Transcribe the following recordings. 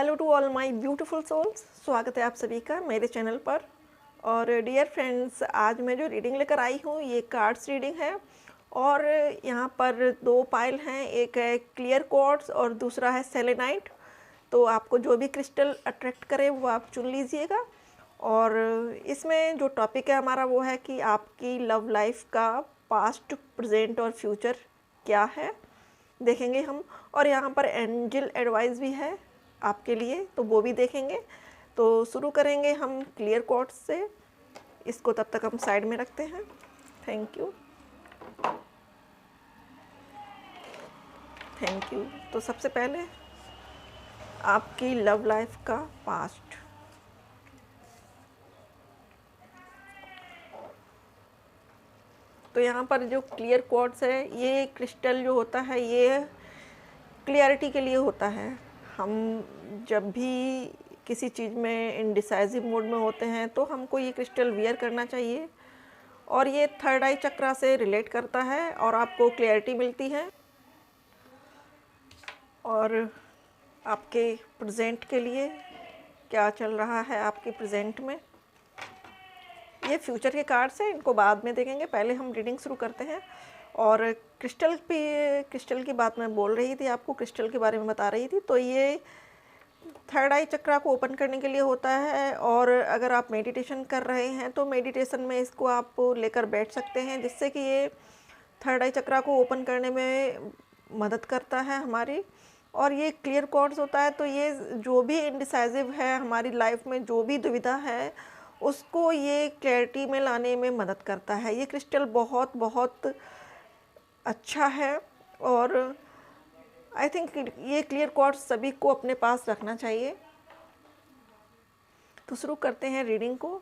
Hello to all my beautiful souls. स्वागत है आप सभी का मेरे चैनल पर। और डियर फ्रेंड्स, आज मैं जो रीडिंग लेकर आई हूँ ये कार्ड्स रीडिंग है। और यहाँ पर दो पाइल हैं, एक है क्लियर क्वार्ट्ज और दूसरा है सेलेनाइट। तो आपको जो भी क्रिस्टल अट्रैक्ट करे वो आप चुन लीजिएगा। और इसमें जो टॉपिक है हमारा वो है कि आपकी लव लाइफ का पास्ट, प्रेजेंट और फ्यूचर क्या है, देखेंगे हम। और यहाँ पर एंजल एडवाइस भी है आपके लिए, तो वो भी देखेंगे। तो शुरू करेंगे हम क्लियर क्वार्ट्ज से। इसको तब तक हम साइड में रखते हैं। Thank you, thank you. तो सबसे पहले आपकी लव लाइफ का पास्ट। तो यहाँ पर जो क्लियर क्वार्ट्ज है, ये क्रिस्टल जो होता है ये क्लियरिटी के लिए होता है। हम जब भी किसी चीज़ में इनडिसाइजिव मूड में होते हैं तो हमको ये क्रिस्टल वियर करना चाहिए। और ये थर्ड आई चक्रा से रिलेट करता है और आपको क्लैरिटी मिलती है। और आपके प्रेजेंट के लिए क्या चल रहा है आपके प्रेजेंट में। ये फ्यूचर के कार्ड्स हैं, इनको बाद में देखेंगे, पहले हम रीडिंग शुरू करते हैं। और क्रिस्टल की बात मैं बोल रही थी, आपको क्रिस्टल के बारे में बता रही थी। तो ये थर्ड आई चक्रा को ओपन करने के लिए होता है। और अगर आप मेडिटेशन कर रहे हैं तो मेडिटेशन में इसको आप लेकर बैठ सकते हैं, जिससे कि ये थर्ड आई चक्रा को ओपन करने में मदद करता है हमारी। और ये क्लियर क्वार्ट्ज होता है, तो ये जो भी इनडिसाइजिव है हमारी लाइफ में, जो भी दुविधा है उसको ये क्लैरिटी में लाने में मदद करता है। ये क्रिस्टल बहुत बहुत अच्छा है। और आई थिंक ये क्लियर क्वार्ट्ज सभी को अपने पास रखना चाहिए। तो शुरू करते हैं रीडिंग को।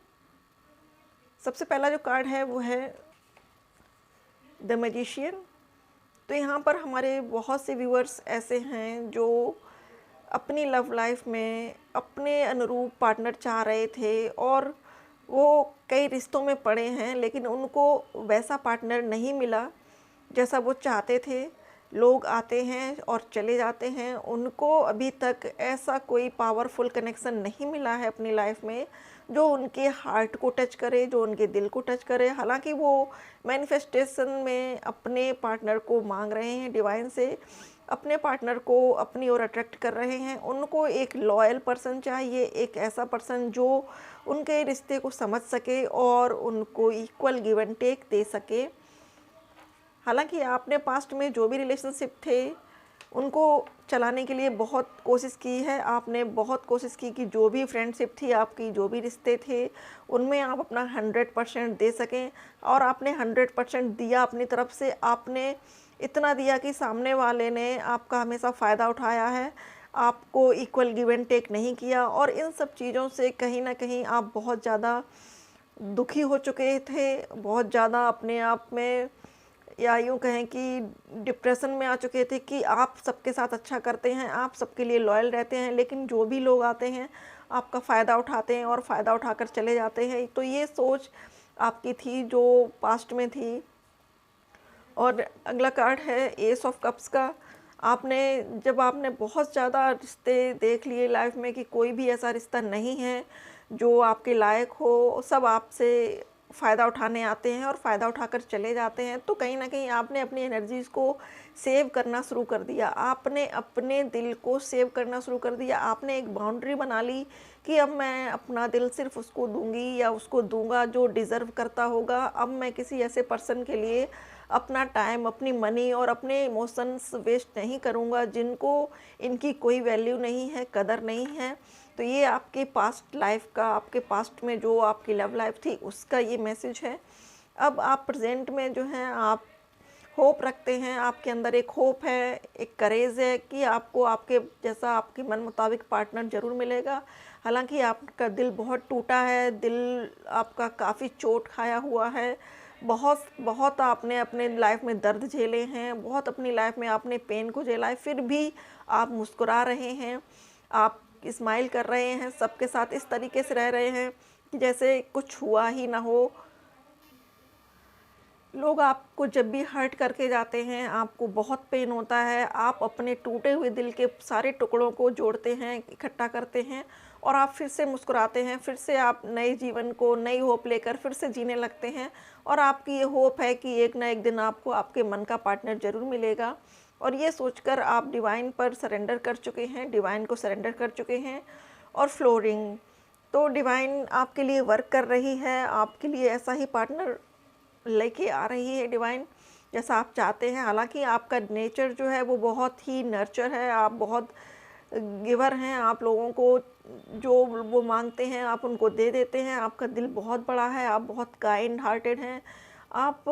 सबसे पहला जो कार्ड है वो है द मैजिशियन। तो यहाँ पर हमारे बहुत से व्यूअर्स ऐसे हैं जो अपनी लव लाइफ में अपने अनुरूप पार्टनर चाह रहे थे और वो कई रिश्तों में पड़े हैं, लेकिन उनको वैसा पार्टनर नहीं मिला जैसा वो चाहते थे। लोग आते हैं और चले जाते हैं, उनको अभी तक ऐसा कोई पावरफुल कनेक्शन नहीं मिला है अपनी लाइफ में जो उनके हार्ट को टच करे, जो उनके दिल को टच करे। हालांकि वो मैनिफेस्टेशन में अपने पार्टनर को मांग रहे हैं डिवाइन से, अपने पार्टनर को अपनी ओर अट्रैक्ट कर रहे हैं। उनको एक लॉयल पर्सन चाहिए, एक ऐसा पर्सन जो उनके रिश्ते को समझ सके और उनको इक्वल गिव एंड टेक दे सके। हालांकि आपने पास्ट में जो भी रिलेशनशिप थे उनको चलाने के लिए बहुत कोशिश की है। आपने बहुत कोशिश की कि जो भी फ्रेंडशिप थी आपकी, जो भी रिश्ते थे, उनमें आप अपना 100% दे सकें। और आपने 100% दिया अपनी तरफ से। आपने इतना दिया कि सामने वाले ने आपका हमेशा फ़ायदा उठाया है, आपको इक्वल गिव एंड टेक नहीं किया। और इन सब चीज़ों से कहीं ना कहीं आप बहुत ज़्यादा दुखी हो चुके थे, बहुत ज़्यादा अपने आप में, या यूँ कहें कि डिप्रेशन में आ चुके थे कि आप सबके साथ अच्छा करते हैं, आप सबके लिए लॉयल रहते हैं, लेकिन जो भी लोग आते हैं आपका फ़ायदा उठाते हैं और फ़ायदा उठाकर चले जाते हैं। तो ये सोच आपकी थी जो पास्ट में थी। और अगला कार्ड है एस ऑफ कप्स का। जब आपने बहुत ज़्यादा रिश्ते देख लिए लाइफ में कि कोई भी ऐसा रिश्ता नहीं है जो आपके लायक हो, सब आपसे फ़ायदा उठाने आते हैं और फ़ायदा उठाकर चले जाते हैं, तो कहीं ना कहीं आपने अपनी एनर्जीज़ को सेव करना शुरू कर दिया। आपने अपने दिल को सेव करना शुरू कर दिया। आपने एक बाउंड्री बना ली कि अब मैं अपना दिल सिर्फ उसको दूंगी या उसको दूंगा जो डिज़र्व करता होगा। अब मैं किसी ऐसे पर्सन के लिए अपना टाइम, अपनी मनी और अपने इमोशंस वेस्ट नहीं करूँगा जिनको इनकी कोई वैल्यू नहीं है, कदर नहीं है। तो ये आपके पास्ट लाइफ का, आपके पास्ट में जो आपकी लव लाइफ थी उसका ये मैसेज है। अब आप प्रेजेंट में जो हैं आप होप रखते हैं, आपके अंदर एक होप है, एक करेज है कि आपको आपके जैसा, आपके मन मुताबिक पार्टनर ज़रूर मिलेगा। हालांकि आपका दिल बहुत टूटा है, दिल आपका काफ़ी चोट खाया हुआ है। बहुत बहुत आपने अपने लाइफ में दर्द झेले हैं, बहुत अपनी लाइफ में आपने पेन को झेला है, फिर भी आप मुस्कुरा रहे हैं, आप स्माइल कर रहे हैं, सबके साथ इस तरीके से रह रहे हैं कि जैसे कुछ हुआ ही ना हो। लोग आपको जब भी हर्ट करके जाते हैं, आपको बहुत पेन होता है, आप अपने टूटे हुए दिल के सारे टुकड़ों को जोड़ते हैं, इकट्ठा करते हैं और आप फिर से मुस्कुराते हैं, फिर से आप नए जीवन को नई होप लेकर फिर से जीने लगते हैं। और आपकी ये होप है कि एक ना एक दिन आपको आपके मन का पार्टनर ज़रूर मिलेगा। और ये सोचकर आप डिवाइन पर सरेंडर कर चुके हैं, डिवाइन को सरेंडर कर चुके हैं। और फ्लोरिंग, तो डिवाइन आपके लिए वर्क कर रही है, आपके लिए ऐसा ही पार्टनर लेके आ रही है डिवाइन जैसा आप चाहते हैं। हालांकि आपका नेचर जो है वो बहुत ही नर्चर है, आप बहुत गिवर हैं, आप लोगों को जो वो मांगते हैं आप उनको दे देते हैं, आपका दिल बहुत बड़ा है, आप बहुत काइंड हार्टेड हैं। आप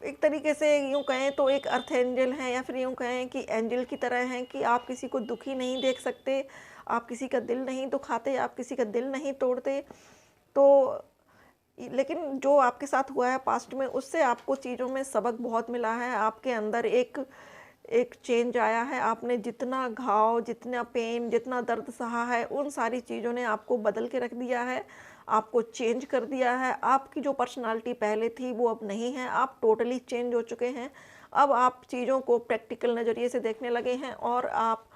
एक तरीके से यूँ कहें तो एक अर्थ एंजल हैं, या फिर यूँ कहें कि एंजल की तरह हैं कि आप किसी को दुखी नहीं देख सकते, आप किसी का दिल नहीं दुखाते, आप किसी का दिल नहीं तोड़ते। तो लेकिन जो आपके साथ हुआ है पास्ट में, उससे आपको चीज़ों में सबक बहुत मिला है, आपके अंदर एक एक चेंज आया है। आपने जितना घाव, जितना पेन, जितना दर्द सहा है, उन सारी चीज़ों ने आपको बदल के रख दिया है, आपको चेंज कर दिया है। आपकी जो पर्सनालिटी पहले थी वो अब नहीं है, आप टोटली चेंज हो चुके हैं। अब आप चीज़ों को प्रैक्टिकल नज़रिए से देखने लगे हैं और आप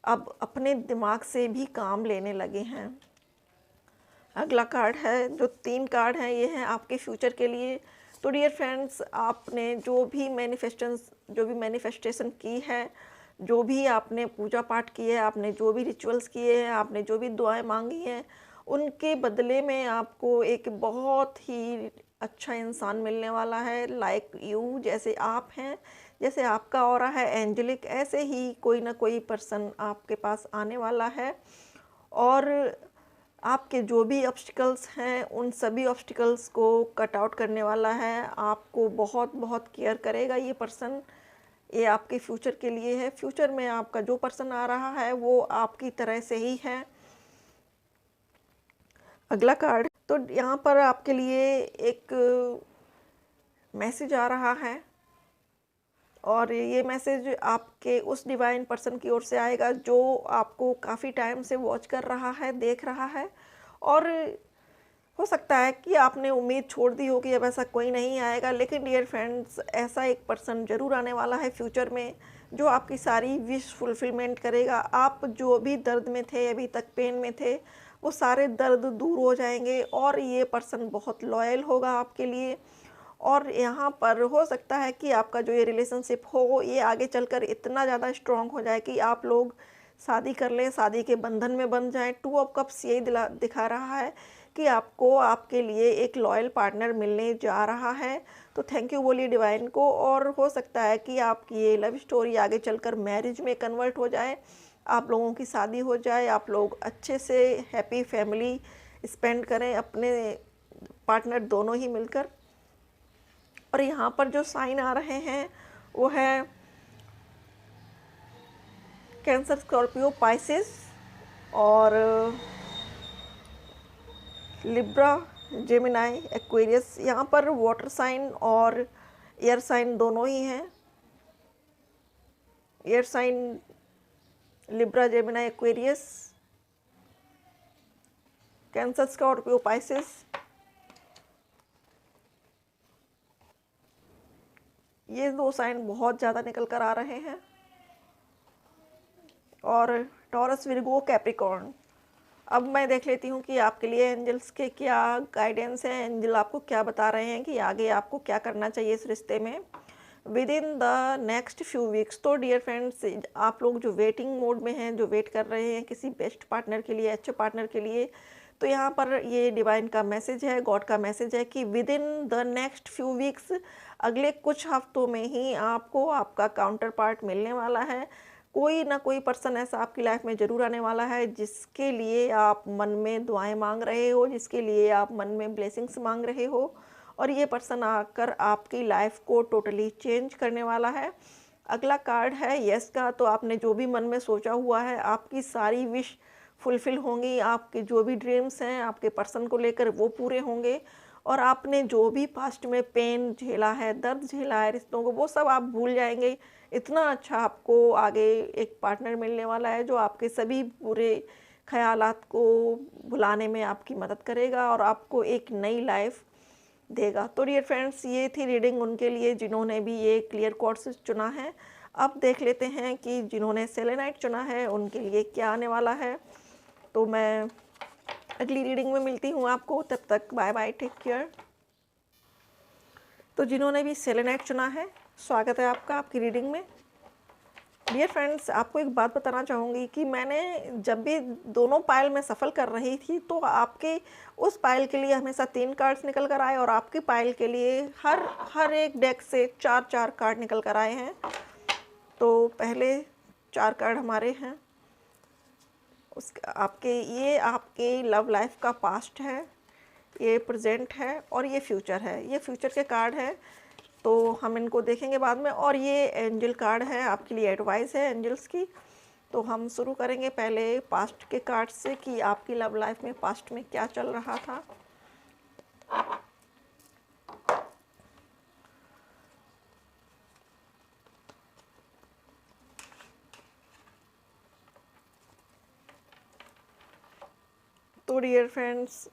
अब अपने दिमाग से भी काम लेने लगे हैं। अगला कार्ड है, जो 3 कार्ड हैं, ये हैं आपके फ्यूचर के लिए। तो डियर फ्रेंड्स, आपने जो भी मैनिफेस्टेशन की है, जो भी आपने पूजा पाठ की है, आपने जो भी रिचुअल्स किए हैं, आपने जो भी दुआएं मांगी हैं, उनके बदले में आपको एक बहुत ही अच्छा इंसान मिलने वाला है। लाइक यू, जैसे आप हैं, जैसे आपका ऑरा है एंजेलिक, ऐसे ही कोई ना कोई पर्सन आपके पास आने वाला है। और आपके जो भी ऑब्स्टिकल्स हैं उन सभी ऑब्स्टिकल्स को कट आउट करने वाला है, आपको बहुत बहुत केयर करेगा ये पर्सन। ये आपके फ्यूचर के लिए है। फ्यूचर में आपका जो पर्सन आ रहा है वो आपकी तरह से ही है। अगला कार्ड, तो यहाँ पर आपके लिए एक मैसेज आ रहा है और ये मैसेज आपके उस डिवाइन पर्सन की ओर से आएगा जो आपको काफ़ी टाइम से वॉच कर रहा है, देख रहा है। और हो सकता है कि आपने उम्मीद छोड़ दी हो कि अब ऐसा कोई नहीं आएगा, लेकिन डियर फ्रेंड्स, ऐसा एक पर्सन ज़रूर आने वाला है फ्यूचर में जो आपकी सारी विश फुलफिलमेंट करेगा। आप जो भी दर्द में थे, अभी तक पेन में थे, वो सारे दर्द दूर हो जाएंगे और ये पर्सन बहुत लॉयल होगा आपके लिए। और यहाँ पर हो सकता है कि आपका जो ये रिलेशनशिप हो, ये आगे चलकर इतना ज़्यादा स्ट्रॉन्ग हो जाए कि आप लोग शादी कर लें, शादी के बंधन में बंध जाएं। 2 ऑफ कप्स यही दिखा रहा है कि आपको आपके लिए एक लॉयल पार्टनर मिलने जा रहा है। तो थैंक यू बोलिए डिवाइन को। और हो सकता है कि आपकी ये लव स्टोरी आगे चलकर मैरिज में कन्वर्ट हो जाए, आप लोगों की शादी हो जाए, आप लोग अच्छे से हैप्पी फैमिली स्पेंड करें अपने पार्टनर दोनों ही मिलकर। और यहाँ पर जो साइन आ रहे हैं वो है कैंसर, स्कॉर्पियो, पाइसेस और लिब्रा, जेमिनाई, एक्वेरियस। यहाँ पर वाटर साइन और एयर साइन दोनों ही हैं। Air sign Libra, Gemini, Aquarius, Cancer, Scorpio, Pisces. ये 2 साइन बहुत ज़्यादा निकल कर आ रहे हैं। और टॉरस, विर्गो, कैप्रिकॉर्न। अब मैं देख लेती हूँ कि आपके लिए एंजल्स के क्या गाइडेंस है, एंजल आपको क्या बता रहे हैं कि आगे आपको क्या करना चाहिए इस रिश्ते में with in the next few weeks. तो डियर फ्रेंड्स, आप लोग जो वेटिंग मोड में हैं, जो वेट कर रहे हैं किसी बेस्ट पार्टनर के लिए, अच्छे पार्टनर के लिए, तो यहाँ पर ये डिवाइन का मैसेज है, गॉड का मैसेज है कि with in the next few weeks, अगले कुछ हफ्तों में ही आपको आपका काउंटर पार्ट मिलने वाला है। कोई ना कोई पर्सन ऐसा आपकी लाइफ में ज़रूर आने वाला है जिसके लिए आप मन में दुआएं मांग रहे हो, जिसके लिए आप मन में ब्लेसिंग्स मांग रहे हो। और ये पर्सन आकर आपकी लाइफ को टोटली चेंज करने वाला है। अगला कार्ड है यस का। तो आपने जो भी मन में सोचा हुआ है, आपकी सारी विश फुलफ़िल होंगी, आपके जो भी ड्रीम्स हैं आपके पर्सन को लेकर वो पूरे होंगे। और आपने जो भी पास्ट में पेन झेला है, दर्द झेला है रिश्तों को, वो सब आप भूल जाएंगे। इतना अच्छा आपको आगे एक पार्टनर मिलने वाला है जो आपके सभी बुरे ख्यालात को भुलाने में आपकी मदद करेगा और आपको एक नई लाइफ देगा। तो डियर फ्रेंड्स, ये थी रीडिंग उनके लिए जिन्होंने भी ये क्लियर क्वार्ट्ज चुना है। अब देख लेते हैं कि जिन्होंने सेलेनाइट चुना है उनके लिए क्या आने वाला है। तो मैं अगली रीडिंग में मिलती हूँ आपको, तब तक बाय बाय, टेक केयर। तो जिन्होंने भी सेलेनाइट चुना है, स्वागत है आपका आपकी रीडिंग में। डियर फ्रेंड्स, आपको एक बात बताना चाहूँगी कि मैंने जब भी दोनों पाइल में सफल कर रही थी तो आपके उस पाइल के लिए हमेशा 3 कार्ड्स निकल कर आए और आपकी पाइल के लिए हर एक डेक से 4 कार्ड निकल कर आए हैं। तो पहले 4 कार्ड हमारे हैं, ये आपके लव लाइफ का पास्ट है, ये प्रेजेंट है और ये फ्यूचर है। ये फ्यूचर के कार्ड हैं, तो हम इनको देखेंगे बाद में। और ये एंजल कार्ड है, आपके लिए एडवाइस है एंजल्स की। तो हम शुरू करेंगे पहले पास्ट के कार्ड से कि आपकी लव लाइफ में पास्ट में क्या चल रहा था। तो डियर फ्रेंड्स,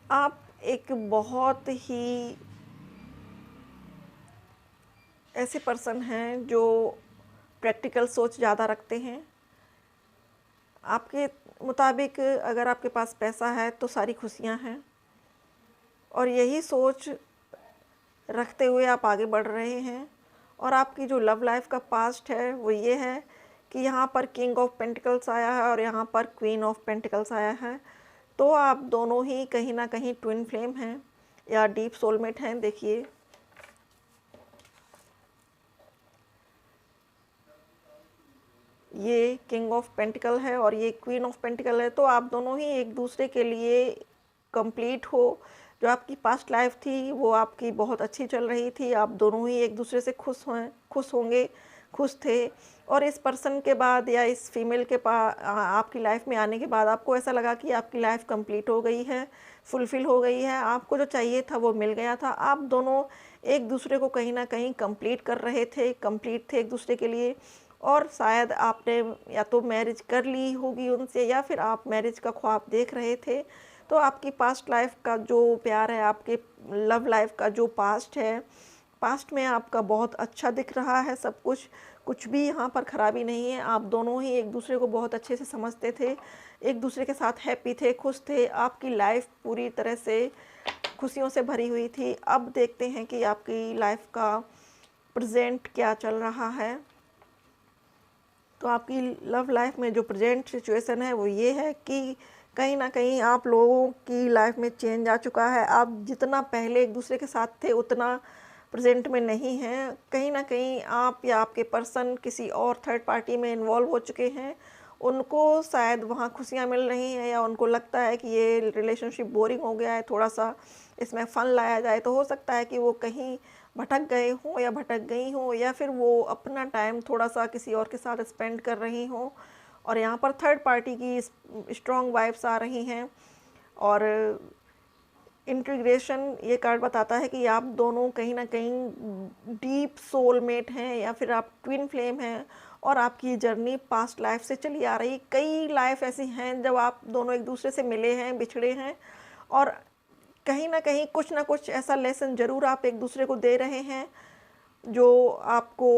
आप एक बहुत ही ऐसे पर्सन हैं जो प्रैक्टिकल सोच ज़्यादा रखते हैं। आपके मुताबिक अगर आपके पास पैसा है तो सारी खुशियां हैं, और यही सोच रखते हुए आप आगे बढ़ रहे हैं। और आपकी जो लव लाइफ का पास्ट है वो ये है कि यहाँ पर किंग ऑफ पेंटिकल्स आया है और यहाँ पर क्वीन ऑफ पेंटिकल्स आया है। तो आप दोनों ही कहीं ना कहीं ट्विन फ्लेम हैं या डीप सोलमेट हैं। देखिए, ये किंग ऑफ पेंटिकल है और ये क्वीन ऑफ पेंटिकल है। तो आप दोनों ही एक दूसरे के लिए कंप्लीट हो। जो आपकी पास्ट लाइफ थी वो आपकी बहुत अच्छी चल रही थी, आप दोनों ही एक दूसरे से खुश होंगे, खुश थे। और इस पर्सन के बाद या इस फीमेल के आपकी लाइफ में आने के बाद आपको ऐसा लगा कि आपकी लाइफ कंप्लीट हो गई है, फुलफ़िल हो गई है, आपको जो चाहिए था वो मिल गया था। आप दोनों एक दूसरे को कहीं ना कहीं कंप्लीट कर रहे थे, कंप्लीट थे एक दूसरे के लिए। और शायद आपने या तो मैरिज कर ली होगी उनसे या फिर आप मैरिज का ख्वाब देख रहे थे। तो आपकी पास्ट लाइफ का जो प्यार है, आपके लव लाइफ का जो पास्ट है, पास्ट में आपका बहुत अच्छा दिख रहा है सब कुछ भी यहाँ पर ख़राबी नहीं है। आप दोनों ही एक दूसरे को बहुत अच्छे से समझते थे, एक दूसरे के साथ हैप्पी थे, खुश थे। आपकी लाइफ पूरी तरह से खुशियों से भरी हुई थी। अब देखते हैं कि आपकी लाइफ का प्रेजेंट क्या चल रहा है। तो आपकी लव लाइफ में जो प्रेजेंट सिचुएशन है वो ये है कि कहीं ना कहीं आप लोगों की लाइफ में चेंज आ चुका है। आप जितना पहले एक दूसरे के साथ थे उतना प्रेजेंट में नहीं हैं। कहीं ना कहीं आप या आपके पर्सन किसी और थर्ड पार्टी में इन्वॉल्व हो चुके हैं। उनको शायद वहाँ खुशियाँ मिल रही हैं या उनको लगता है कि ये रिलेशनशिप बोरिंग हो गया है, थोड़ा सा इसमें फ़न लाया जाए। तो हो सकता है कि वो कहीं भटक गए हों या भटक गई हों, या फिर वो अपना टाइम थोड़ा सा किसी और के साथ स्पेंड कर रही हों। और यहाँ पर थर्ड पार्टी की स्ट्रॉन्ग वाइब्स आ रही हैं। और इंटीग्रेशन ये कार्ड बताता है कि आप दोनों कहीं ना कहीं डीप सोलमेट हैं या फिर आप ट्विन फ्लेम हैं। और आपकी जर्नी पास्ट लाइफ से चली आ रही, कई लाइफ ऐसी हैं जब आप दोनों एक दूसरे से मिले हैं, बिछड़े हैं, और कहीं ना कुछ ऐसा लेसन ज़रूर आप एक दूसरे को दे रहे हैं जो आपको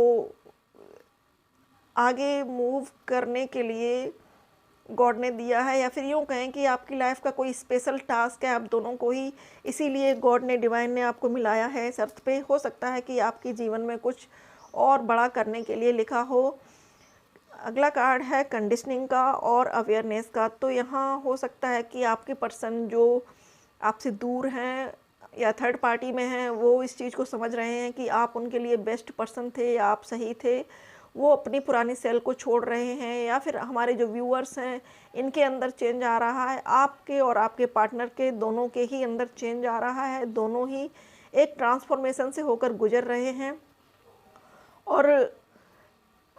आगे मूव करने के लिए गॉड ने दिया है। या फिर यूँ कहें कि आपकी लाइफ का कोई स्पेशल टास्क है आप दोनों को ही, इसीलिए गॉड ने, डिवाइन ने आपको मिलाया है इस अर्थ पे। हो सकता है कि आपके जीवन में कुछ और बड़ा करने के लिए लिखा हो। अगला कार्ड है कंडीशनिंग का और अवेयरनेस का। तो यहाँ हो सकता है कि आपके पर्सन जो आपसे दूर हैं या थर्ड पार्टी में हैं वो इस चीज़ को समझ रहे हैं कि आप उनके लिए बेस्ट पर्सन थे या आप सही थे। वो अपनी पुरानी सेल को छोड़ रहे हैं, या फिर हमारे जो व्यूअर्स हैं इनके अंदर चेंज आ रहा है। आपके और आपके पार्टनर के दोनों के ही अंदर चेंज आ रहा है। दोनों ही एक ट्रांसफॉर्मेशन से होकर गुजर रहे हैं। और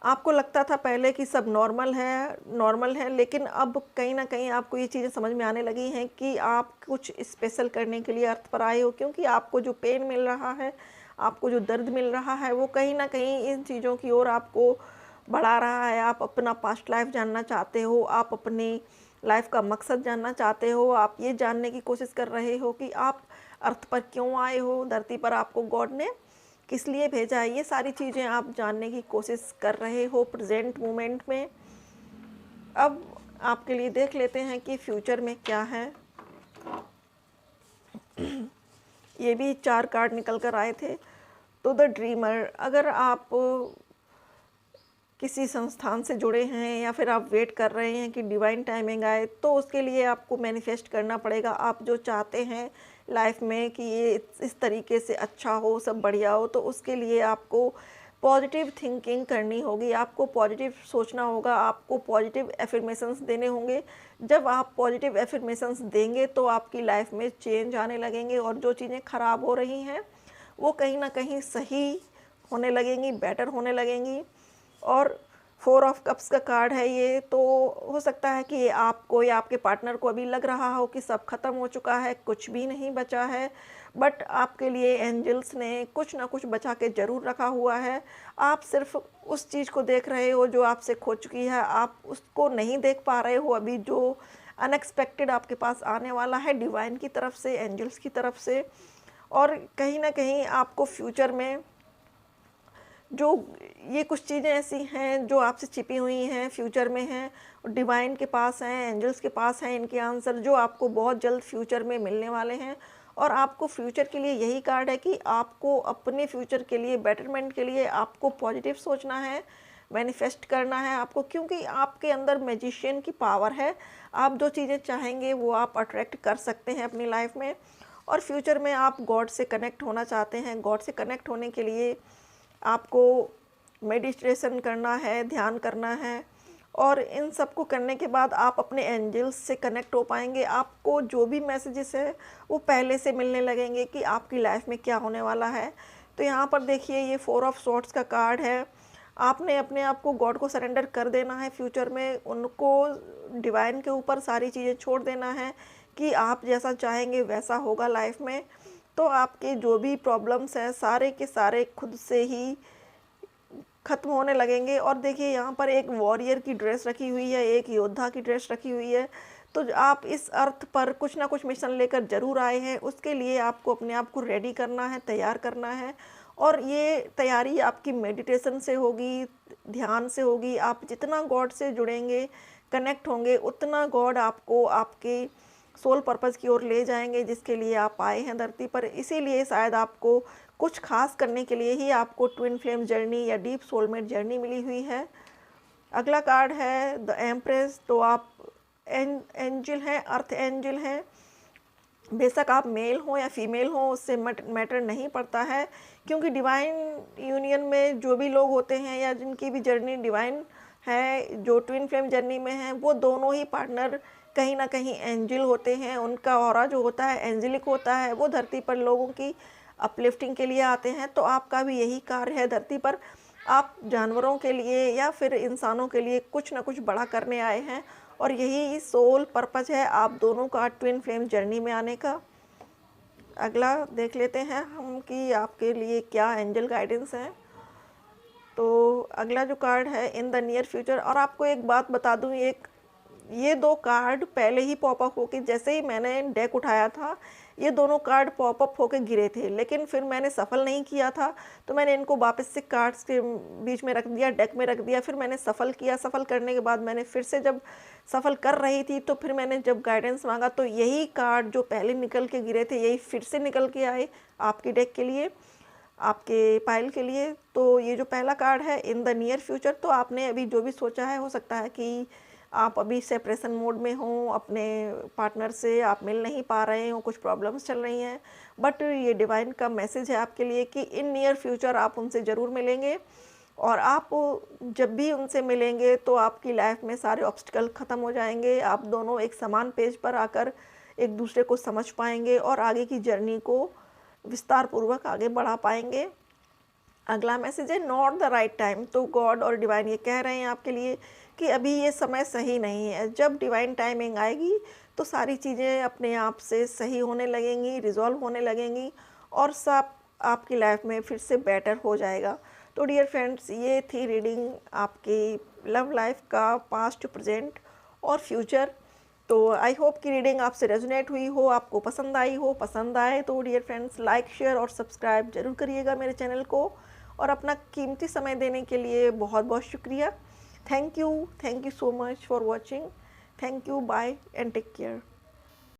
आपको लगता था पहले कि सब नॉर्मल है, लेकिन अब कहीं ना कहीं आपको ये चीज़ें समझ में आने लगी हैं कि आप कुछ स्पेशल करने के लिए अर्थ पर आए हो। क्योंकि आपको जो पेन मिल रहा है, आपको जो दर्द मिल रहा है, वो कहीं ना कहीं इन चीज़ों की ओर आपको बढ़ा रहा है, आप अपना पास्ट लाइफ जानना चाहते हो, आप अपनी लाइफ का मकसद जानना चाहते हो, आप ये जानने की कोशिश कर रहे हो कि आप अर्थ पर क्यों आए हो, धरती पर आपको गॉड ने किस लिए भेजा है, ये सारी चीज़ें आप जानने की कोशिश कर रहे हो प्रेजेंट मोमेंट में। अब आपके लिए देख लेते हैं कि फ्यूचर में क्या है। ये भी 4 कार्ड निकल कर आए थे। तो द ड्रीमर, अगर आप किसी संस्थान से जुड़े हैं या फिर आप वेट कर रहे हैं कि डिवाइन टाइमिंग आए, तो उसके लिए आपको मैनिफेस्ट करना पड़ेगा। आप जो चाहते हैं लाइफ में कि ये इस तरीके से अच्छा हो, सब बढ़िया हो, तो उसके लिए आपको पॉजिटिव थिंकिंग करनी होगी, आपको पॉजिटिव सोचना होगा, आपको पॉजिटिव एफर्मेशंस देने होंगे। जब आप पॉजिटिव एफर्मेशंस देंगे तो आपकी लाइफ में चेंज आने लगेंगे और जो चीज़ें ख़राब हो रही हैं वो कहीं ना कहीं सही होने लगेंगी, बेटर होने लगेंगी। और 4 ऑफ कप्स का कार्ड है ये, तो हो सकता है कि आपको या आपके पार्टनर को अभी लग रहा हो कि सब खत्म हो चुका है, कुछ भी नहीं बचा है, बट आपके लिए एंजल्स ने कुछ ना कुछ बचा के ज़रूर रखा हुआ है। आप सिर्फ उस चीज़ को देख रहे हो जो आपसे खो चुकी है, आप उसको नहीं देख पा रहे हो अभी, जो अनएक्सपेक्टेड आपके पास आने वाला है डिवाइन की तरफ से, एंजल्स की तरफ से। और कहीं ना कहीं आपको फ्यूचर में जो ये कुछ चीज़ें ऐसी हैं जो आपसे छिपी हुई हैं, फ्यूचर में हैं, डिवाइन के पास हैं, एंजल्स के पास हैं, इनके आंसर जो आपको बहुत जल्द फ्यूचर में मिलने वाले हैं। और आपको फ्यूचर के लिए यही कार्ड है कि आपको अपने फ्यूचर के लिए, बेटरमेंट के लिए आपको पॉजिटिव सोचना है, मैनिफेस्ट करना है आपको, क्योंकि आपके अंदर मैजिशियन की पावर है। आप जो चीज़ें चाहेंगे वो आप अट्रैक्ट कर सकते हैं अपनी लाइफ में। और फ्यूचर में आप गॉड से कनेक्ट होना चाहते हैं। गॉड से कनेक्ट होने के लिए आपको मेडिटेशन करना है, ध्यान करना है, और इन सब को करने के बाद आप अपने एंजल्स से कनेक्ट हो पाएंगे। आपको जो भी मैसेजेस है वो पहले से मिलने लगेंगे कि आपकी लाइफ में क्या होने वाला है। तो यहाँ पर देखिए ये 4 ऑफ सॉर्ड्स का कार्ड है। आपने अपने आप को गॉड को सरेंडर कर देना है फ्यूचर में, उनको डिवाइन के ऊपर सारी चीज़ें छोड़ देना है कि आप जैसा चाहेंगे वैसा होगा लाइफ में। तो आपके जो भी प्रॉब्लम्स हैं सारे के सारे खुद से ही ख़त्म होने लगेंगे। और देखिए यहाँ पर एक वॉरियर की ड्रेस रखी हुई है, एक योद्धा की ड्रेस रखी हुई है। तो आप इस अर्थ पर कुछ ना कुछ मिशन लेकर ज़रूर आए हैं, उसके लिए आपको अपने आप को रेडी करना है, तैयार करना है। और ये तैयारी आपकी मेडिटेशन से होगी, ध्यान से होगी। आप जितना गॉड से जुड़ेंगे, कनेक्ट होंगे, उतना गॉड आपको आपके सोल पर्पज़ की ओर ले जाएंगे जिसके लिए आप आए हैं धरती पर। इसीलिए शायद आपको कुछ खास करने के लिए ही आपको ट्विन फ्लेम जर्नी या डीप सोलमेट जर्नी मिली हुई है। अगला कार्ड है द एम्प्रेस। तो आप एंजल हैं, अर्थ एंजल हैं। बेशक आप मेल हो या फीमेल हो, उससे मैटर नहीं पड़ता है, क्योंकि डिवाइन यूनियन में जो भी लोग होते हैं या जिनकी भी जर्नी डिवाइन है, जो ट्विन फ्लेम जर्नी में हैं, वो दोनों ही पार्टनर कहीं ना कहीं एंजल होते हैं। उनका ऑरा जो होता है एंजेलिक होता है। वो धरती पर लोगों की अपलिफ्टिंग के लिए आते हैं। तो आपका भी यही कार्य है धरती पर, आप जानवरों के लिए या फिर इंसानों के लिए कुछ ना कुछ बड़ा करने आए हैं, और यही सोल पर्पज़ है आप दोनों का ट्विन फ्लेम जर्नी में आने का। अगला देख लेते हैं हम कि आपके लिए क्या एंजल गाइडेंस है। तो अगला जो कार्ड है इन द नियर फ्यूचर। और आपको एक बात बता दूं, ये 2 कार्ड पहले ही पॉपअप होके, जैसे ही मैंने डेक उठाया था ये दोनों कार्ड पॉपअप होके गिरे थे, लेकिन फिर मैंने सफल नहीं किया था, तो मैंने इनको वापस से कार्ड्स के बीच में रख दिया, डेक में रख दिया। फिर मैंने सफल किया, सफल करने के बाद मैंने फिर से जब सफल कर रही थी तो फिर मैंने जब गाइडेंस मांगा तो यही कार्ड जो पहले निकल के गिरे थे यही फिर से निकल के आए आपकी डेक के लिए, आपके पाइल के लिए। तो ये जो पहला कार्ड है इन द नियर फ्यूचर, तो आपने अभी जो भी सोचा है, हो सकता है कि आप अभी सेपरेशन मोड में हों, अपने पार्टनर से आप मिल नहीं पा रहे हो, कुछ प्रॉब्लम्स चल रही हैं, बट ये डिवाइन का मैसेज है आपके लिए कि इन नियर फ्यूचर आप उनसे ज़रूर मिलेंगे। और आप जब भी उनसे मिलेंगे तो आपकी लाइफ में सारे ऑब्स्टिकल ख़त्म हो जाएंगे। आप दोनों एक समान पेज पर आकर एक दूसरे को समझ पाएंगे और आगे की जर्नी को विस्तार पूर्वक आगे बढ़ा पाएंगे। अगला मैसेज है नॉट द राइट टाइम। तो गॉड और डिवाइन ये कह रहे हैं आपके लिए कि अभी ये समय सही नहीं है। जब डिवाइन टाइमिंग आएगी तो सारी चीज़ें अपने आप से सही होने लगेंगी, रिजॉल्व होने लगेंगी, और सब आपकी लाइफ में फिर से बेटर हो जाएगा। तो डियर फ्रेंड्स, ये थी रीडिंग आपकी लव लाइफ का पास्ट टू प्रेजेंट और फ्यूचर। तो आई होप कि रीडिंग आपसे रेजोनेट हुई हो, आपको पसंद आई हो। पसंद आए तो डियर फ्रेंड्स लाइक, शेयर और सब्सक्राइब जरूर करिएगा मेरे चैनल को। और अपना कीमती समय देने के लिए बहुत बहुत शुक्रिया। Thank you so much for watching. Thank you, bye and take care.